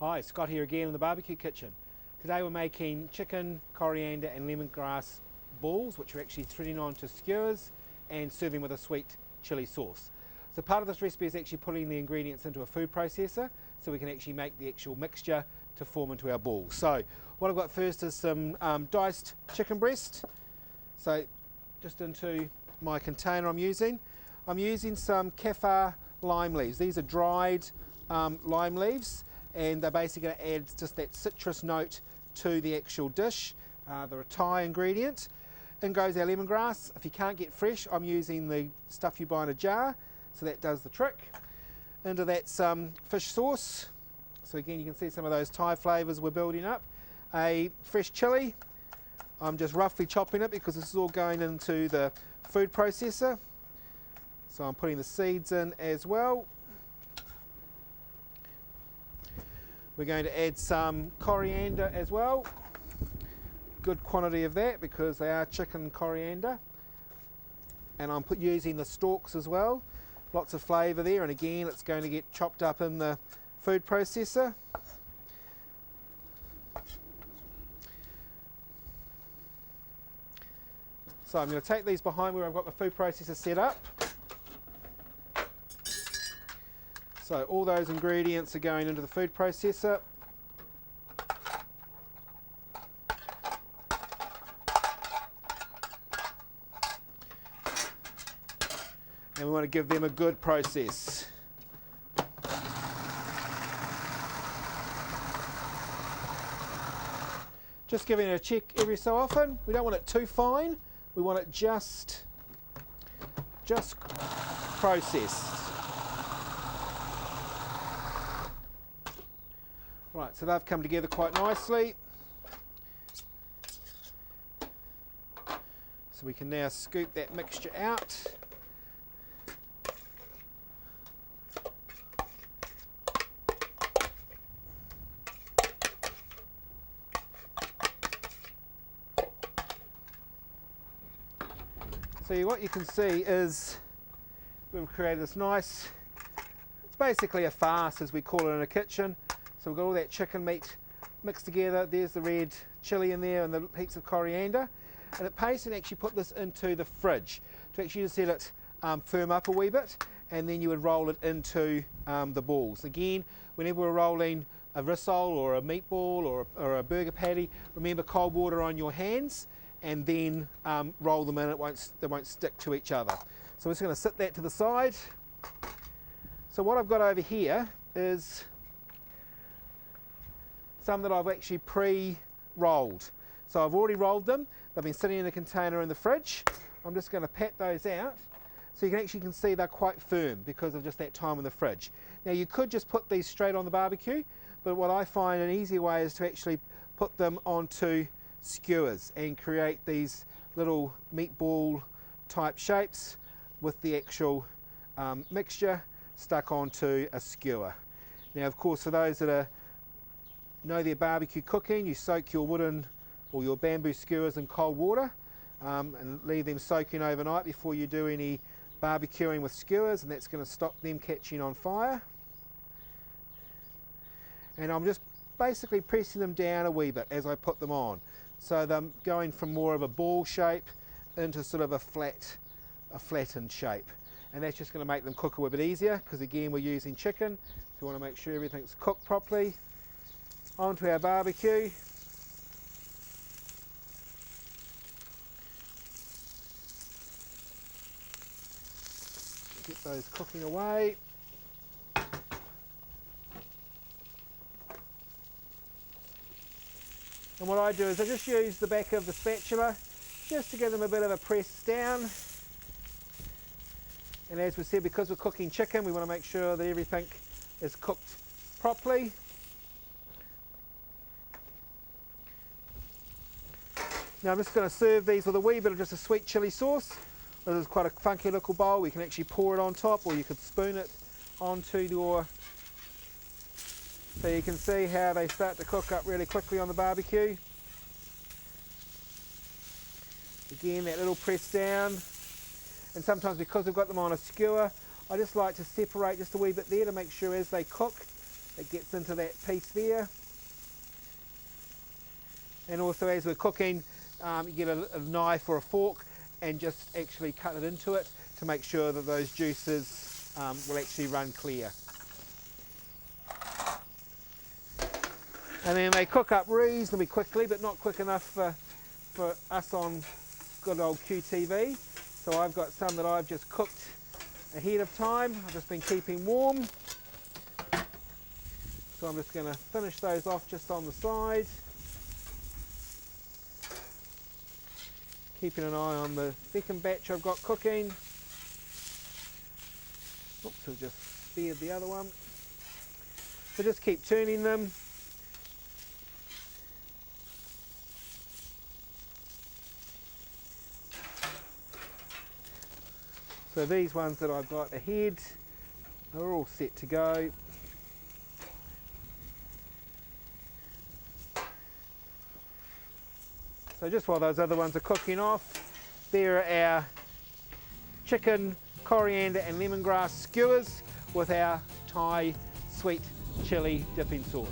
Hi, Scott here again in the barbecue kitchen. Today we're making chicken, coriander and lemongrass balls, which we're actually threading onto skewers and serving with a sweet chili sauce. So part of this recipe is actually putting the ingredients into a food processor so we can actually make the actual mixture to form into our balls. So what I've got first is some diced chicken breast. So just into my container I'm using some kaffir lime leaves. These are dried lime leaves, and they're basically going to add just that citrus note to the actual dish. They're a Thai ingredient. In goes our lemongrass. If you can't get fresh, I'm using the stuff you buy in a jar, so that does the trick. Into that some fish sauce. So again, you can see some of those Thai flavours we're building up. A fresh chilli. I'm just roughly chopping it because this is all going into the food processor. So I'm putting the seeds in as well. We're going to add some coriander as well. Good quantity of that because they are chicken coriander. And I'm using the stalks as well. Lots of flavour there, and again it's going to get chopped up in the food processor. So I'm going to take these behind where I've got the food processor set up. So all those ingredients are going into the food processor. And we want to give them a good process. Just giving it a check every so often. We don't want it too fine. We want it just processed. Right, so they've come together quite nicely. So we can now scoop that mixture out. So what you can see is we've created this nice, it's basically a farce as we call it in a kitchen. So we've got all that chicken meat mixed together. There's the red chilli in there and the heaps of coriander. And at paste, and actually put this into the fridge to actually just let it firm up a wee bit, and then you would roll it into the balls. Again, whenever we're rolling a rissole or a meatball or a burger patty, remember cold water on your hands and then roll them in. They won't stick to each other. So we're just going to sit that to the side. So what I've got over here is some that I've actually pre-rolled. So I've already rolled them. They've been sitting in a container in the fridge. I'm just going to pat those out. So you can see they're quite firm because of just that time in the fridge. Now you could just put these straight on the barbecue, but what I find an easier way is to actually put them onto skewers and create these little meatball type shapes with the actual mixture stuck onto a skewer. Now of course, for those that know their barbecue cooking, you soak your wooden or your bamboo skewers in cold water and leave them soaking overnight before you do any barbecuing with skewers, and that's going to stop them catching on fire. And I'm just basically pressing them down a wee bit as I put them on. So they're going from more of a ball shape into sort of a flattened shape. And that's just going to make them cook a wee bit easier because again we're using chicken, so we want to make sure everything's cooked properly. Onto our barbecue. Get those cooking away. And what I do is I just use the back of the spatula just to give them a bit of a press down. And as we said, because we're cooking chicken, we want to make sure that everything is cooked properly. Now I'm just going to serve these with a wee bit of just a sweet chili sauce. This is quite a funky little bowl. We can actually pour it on top, or you could spoon it onto your... So you can see how they start to cook up really quickly on the barbecue. Again, that little press down. And sometimes because we've got them on a skewer, I just like to separate just a wee bit there to make sure as they cook it gets into that piece there. And also as we're cooking, you get a knife or a fork and just actually cut it into it to make sure that those juices will actually run clear. And then they cook up reasonably quickly, but not quick enough for us on good old QTV. So I've got some that I've just cooked ahead of time. I've just been keeping warm. So I'm just going to finish those off just on the side. Keeping an eye on the second batch I've got cooking. Oops, I've just spared the other one. So just keep turning them. So these ones that I've got ahead are all set to go. So just while those other ones are cooking off, there are our chicken, coriander and lemongrass skewers with our Thai sweet chilli dipping sauce.